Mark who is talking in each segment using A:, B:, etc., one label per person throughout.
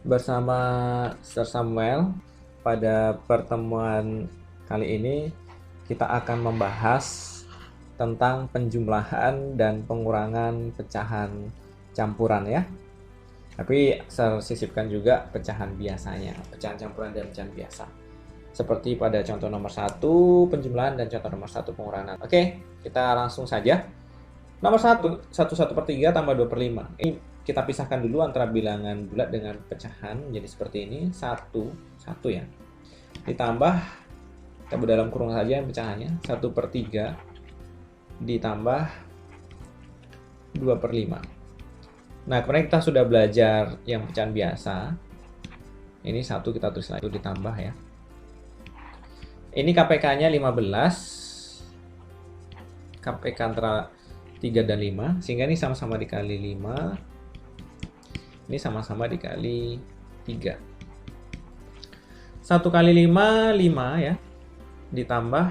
A: bersama Sir Samuel. Pada pertemuan kali ini kita akan membahas tentang penjumlahan dan pengurangan pecahan campuran ya. Tapi saya sisipkan juga pecahan biasanya, pecahan campuran dan pecahan biasa. Seperti pada contoh nomor 1 penjumlahan dan contoh nomor 1 pengurangan. Oke, kita langsung saja. Nomor 1, 1/3 tambah 2/5. Ini kita pisahkan dulu antara bilangan bulat dengan pecahan menjadi seperti ini. 1 ya. Ditambah, kita dalam kurung saja pecahannya. 1/3 ditambah 2/5. Nah, kemarin kita sudah belajar yang pecahan biasa. Ini 1 kita tulis lagi, itu ditambah ya. Ini KPK-nya 15. KPK antara 3 dan 5, sehingga ini sama-sama dikali 5. Ini sama-sama dikali 3. 1 kali 5, 5 ya. Ditambah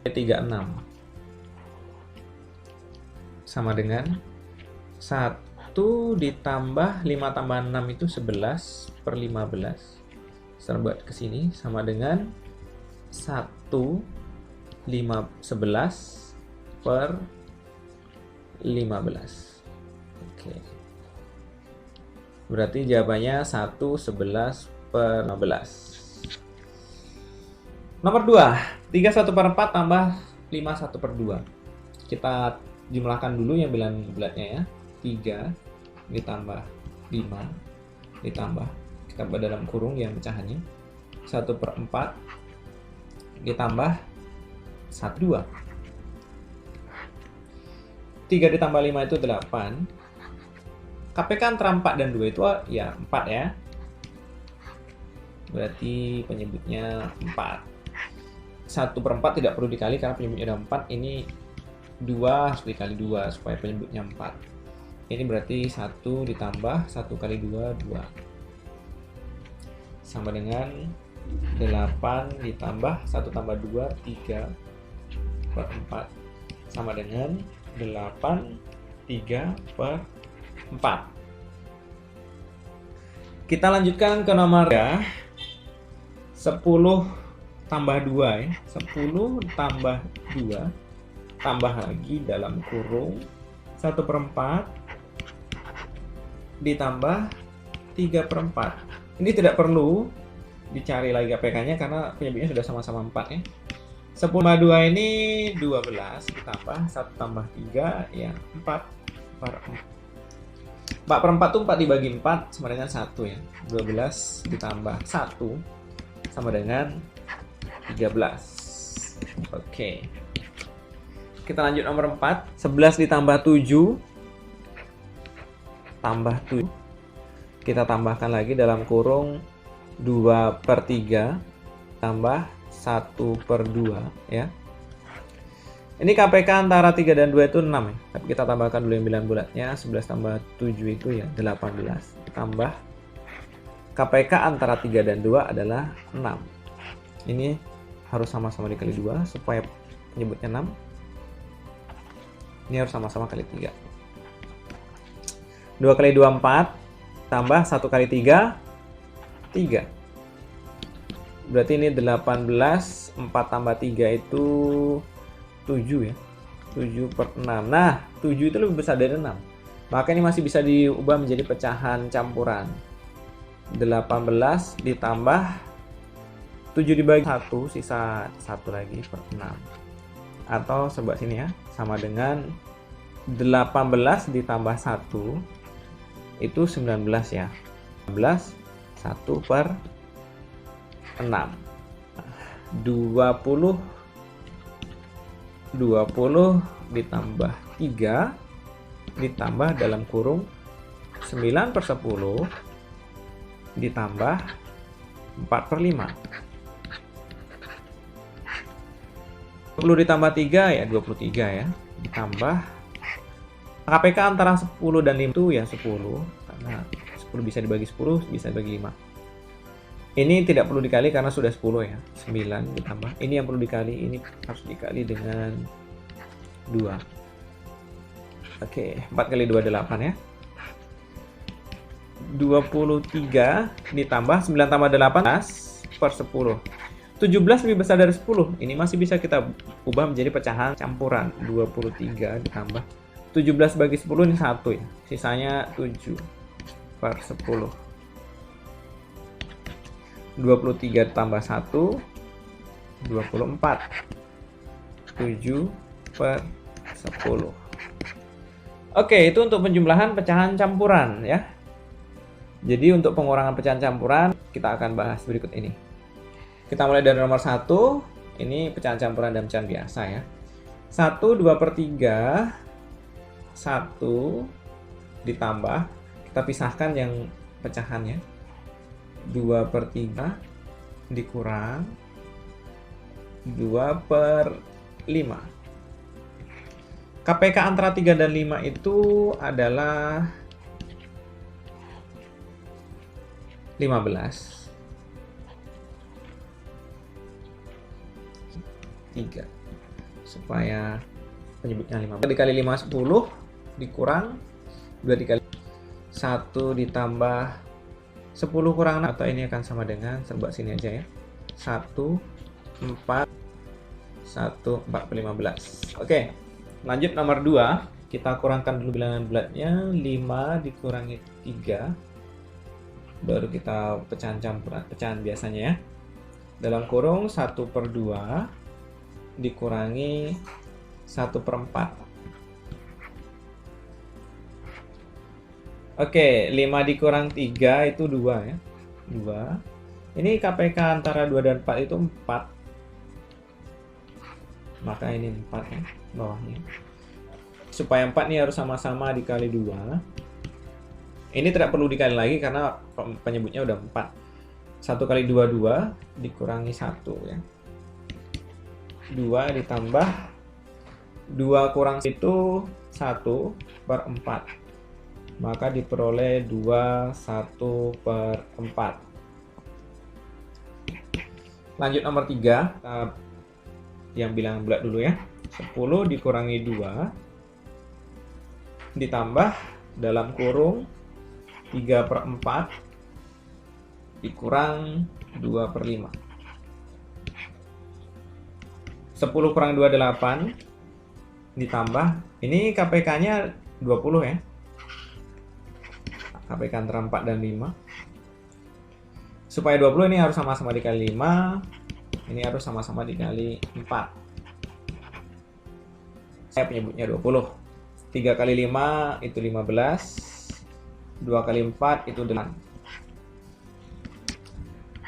A: 3, 6. Sama dengan 1 ditambah 5 tambah 6 itu 11/15. Saya buat ke sini sama dengan 11/15. Oke. Berarti jawabannya 1/11/15. Nomor 2, 3/1/4 tambah 5/1/2. Kita jumlahkan dulu yang bilangan bulatnya ya. 3 ditambah 5 ditambah, kita buat dalam kurung yang pecahannya. 1/4 ditambah 1/2. 3 ditambah 5 itu 8. KPK antara 4 dan 2 itu ya 4 ya. Berarti penyebutnya 4. 1/4 tidak perlu dikali karena penyebutnya ada 4. Ini 2 harus dikali 2 supaya penyebutnya 4. Ini berarti 1 ditambah 1 kali 2, 2. Sama dengan 8 ditambah 1 tambah 2, 3/4. Sama dengan 8 3/4. Kita lanjutkan ke nomor 3. 10 tambah 2 ya. 10 tambah 2 tambah lagi dalam kurung 1/4 ditambah 3/4. Ini tidak perlu dicari lagi KPK-nya karena penyebutnya sudah sama-sama 4 ya. 10 tambah 2 ini 12 ditambah 1 tambah 3 ya 4/4. 4/4 itu 4 dibagi 4 sama dengan 1 ya. 12 ditambah 1 sama dengan 13. Oke. Kita lanjut nomor 4. 11 ditambah 7 tambah 7. Kita tambahkan lagi dalam kurung 2/3 tambah 1/2 ya. Ini KPK antara 3 dan 2 itu 6 ya. Tapi kita tambahkan dulu yang bilangan bulatnya. 11 tambah 7 itu ya 18. Tambah KPK antara 3 dan 2 adalah 6. Ini harus sama-sama dikali 2 supaya penyebutnya 6. Ini harus sama-sama kali 3. 2 kali 2 4 tambah 1 kali 3 3. Berarti ini 18, 4 tambah 3 itu 7 ya. 7/6. Nah, 7 itu lebih besar dari 6. Maka ini masih bisa diubah menjadi pecahan campuran. 18 ditambah 7 dibagi 1, sisa 1 lagi per 6. Atau sebelah sini ya, sama dengan 18 ditambah 1 itu 19 ya. 19 1/6. 20 ditambah 3 ditambah dalam kurung 9/10 ditambah 4/5. 20 ditambah 3 ya 23 ya. Ditambah KPK antara 10 dan 5 itu ya 10. Karena 10 bisa dibagi 10, bisa dibagi 5. Ini tidak perlu dikali karena sudah 10 ya. 9 ditambah. Ini yang perlu dikali, ini harus dikali dengan 2. Oke, 4 kali 2 8 ya. 23 ditambah 9 tambah 18 per 10. 17 lebih besar dari 10. Ini masih bisa kita ubah menjadi pecahan campuran. 23 ditambah 17 bagi 10 ini 1 ya. Sisanya 7 per 10. 23 tambah 1 24. 7 per 10. Oke, itu untuk penjumlahan pecahan campuran ya. Jadi untuk pengurangan pecahan campuran kita akan bahas berikut ini. Kita mulai dari nomor 1. Ini pecahan campuran dan pecahan biasa ya. 1 2 per 3. 1 ditambah, kita pisahkan yang pecahannya. 2 per 3 dikurang 2 per 5. KPK antara 3 dan 5 itu adalah 15. 3. Supaya penyebutnya 15. Dikali 5 10 dikurang 2 dikali 1 ditambah 10 kurang 6, atau ini akan sama dengan serba sini aja ya. 1 4 1 4 per 15. Oke. Lanjut nomor 2, kita kurangkan dulu bilangan bulatnya. 5 dikurangi 3. Baru kita pecahan campuran, pecahan biasanya ya. Dalam kurung 1 per 2 dikurangi 1 per 4. Oke, 5 dikurang 3 itu 2 ya. 2. Ini KPK antara 2 dan 4 itu 4. Maka ini 4 ya, bawahnya. Supaya 4 ini harus sama-sama dikali 2. Ini tidak perlu dikali lagi karena penyebutnya udah 4. 1 kali 2, 2 dikurangi 1 ya. 2 ditambah 2 kurang itu 1 per 4. Maka diperoleh 2 1 per 4. Lanjut nomor 3. Kita yang bilang bulat dulu ya. 10 dikurangi 2 ditambah dalam kurung 3 per 4 dikurang 2 per 5. 10 kurang 2 8 ditambah, ini KPK nya 20 ya. KPK antara 4 dan 5. Supaya 20 ini harus sama-sama dikali 5. Ini harus sama-sama dikali 4. Saya penyebutnya 20. 3 kali 5 itu 15. 2 kali 4 itu 8.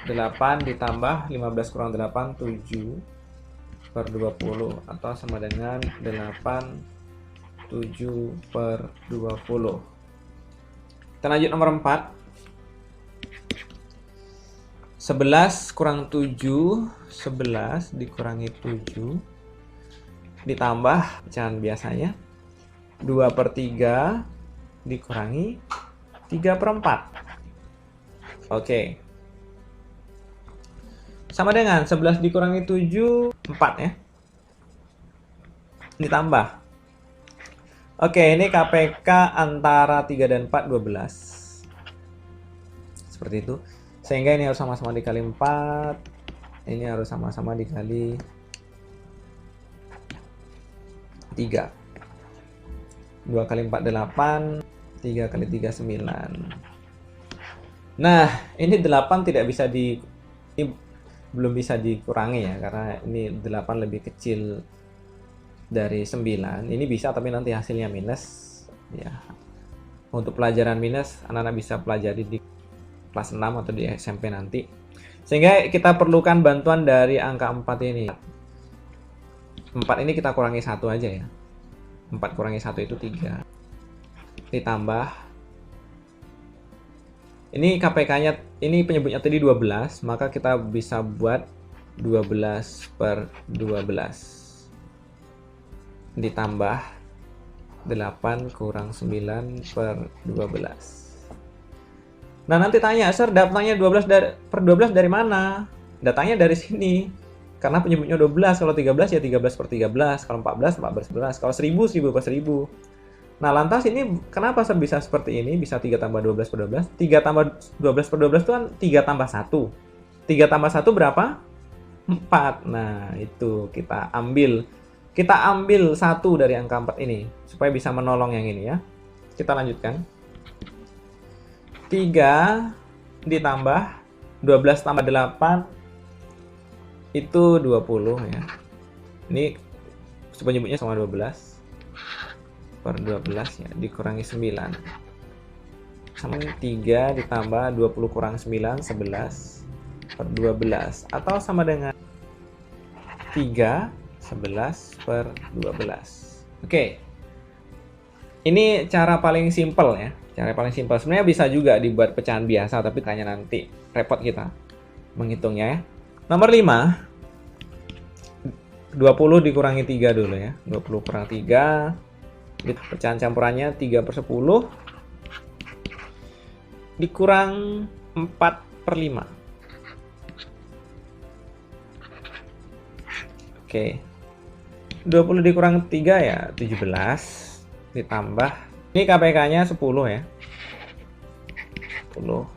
A: 8 ditambah 15 kurang 8, 7 per 20. Atau sama dengan 8, 7 per 20. Kita lanjut nomor 4. 11 kurang 7, 11 dikurangi 7 ditambah pecahan biasanya 2 per 3 dikurangi 3 per 4. Oke. Sama dengan 11 dikurangi 7, 4 ya. Ditambah. Oke, ini KPK antara 3 dan 4, 12. Seperti itu. Sehingga ini harus sama-sama dikali 4. Ini harus sama-sama dikali 3. 2 kali 4, 8. 3 kali 3, 9. Nah, ini 8 tidak bisa ini belum bisa dikurangi ya. Karena ini 8 lebih kecil dari 9. Ini bisa, tapi nanti hasilnya minus. Ya. Untuk pelajaran minus, anak-anak bisa pelajari di kelas 6 atau di SMP nanti. Sehingga kita perlukan bantuan dari angka 4 ini. 4 ini kita kurangi 1 aja ya. 4 kurangi 1 itu 3. Ditambah. Ini KPK-nya, ini penyebutnya tadi 12. Maka kita bisa buat 12 per 12. Ditambah 8 kurang 9 per 12. Nah, nanti tanya, Sir, datanya 12 per 12 dari mana? Datanya dari sini. Karena penyebutnya 12, kalau 13 ya 13 per 13, kalau 14, 14 per 11, kalau 1000, 1000 per 1000. Nah, lantas ini kenapa bisa seperti ini? Bisa 3 tambah 12 per 12? 3 tambah 12 per 12 itu kan 3 tambah 1. 3 tambah 1 berapa? 4. Nah, itu kita ambil. Kita ambil 1 dari angka 4 ini. Supaya bisa menolong yang ini ya. Kita lanjutkan. 3 ditambah 12 tambah 8 itu 20 ya. Ini penyebutnya sama 12 per 12 ya, dikurangi 9 sama 3 ditambah 20 kurang 9, 11 per 12 atau sama dengan 3, 11 per 12. Oke, ini cara paling simpel ya, cara paling simpel. Sebenarnya bisa juga dibuat pecahan biasa, tapi kayaknya nanti repot kita menghitungnya ya. Nomor 5, 20 dikurangi 3 dulu ya. 20 kurang 3, pecahan campurannya 3 per 10 dikurang 4 per 5. Oke, 20 dikurang 3 ya 17, ditambah, ini KPK-nya 10 ya, 10,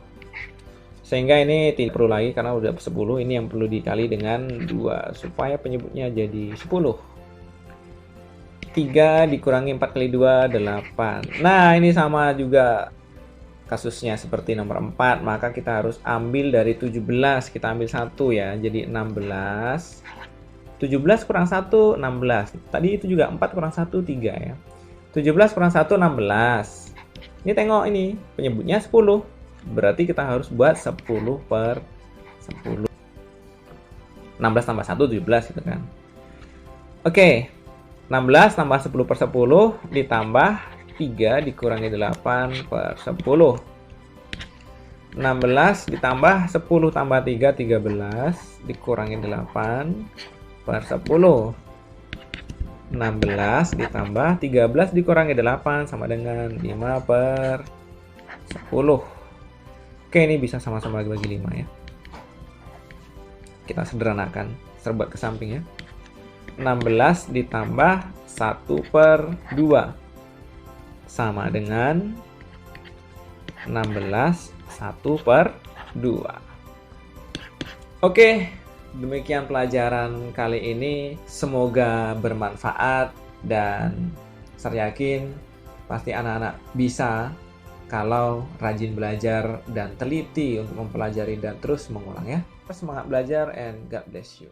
A: sehingga ini tidak perlu lagi karena udah 10, ini yang perlu dikali dengan 2 supaya penyebutnya jadi 10. 3 dikurangi 4 kali 2, 8. Nah, ini sama juga kasusnya seperti nomor 4, maka kita harus ambil dari 17, kita ambil 1 ya, jadi 16. 17 kurang 1, 16. Tadi itu juga 4 kurang 1, 3 ya. 17 kurang 1, 16. Ini tengok ini, penyebutnya 10. Berarti kita harus buat 10 per 10. 16 tambah 1, 17 gitu kan. Oke, 16 tambah 10 per 10 ditambah 3 dikurangi 8 per 10. 16 ditambah 10 tambah 3, 13 dikurangi 8 per 10. 16 ditambah 13 dikurangi 8 sama dengan 5 per 10. Oke, ini bisa sama-sama bagi 5 ya. Kita sederhanakan, serbat ke samping ya. 16 ditambah 1 per 2 sama dengan 16 1 per 2. Oke, demikian pelajaran kali ini. Semoga bermanfaat dan saya yakin pasti anak-anak bisa kalau rajin belajar dan teliti untuk mempelajari dan terus mengulang ya. Semangat belajar and God bless you.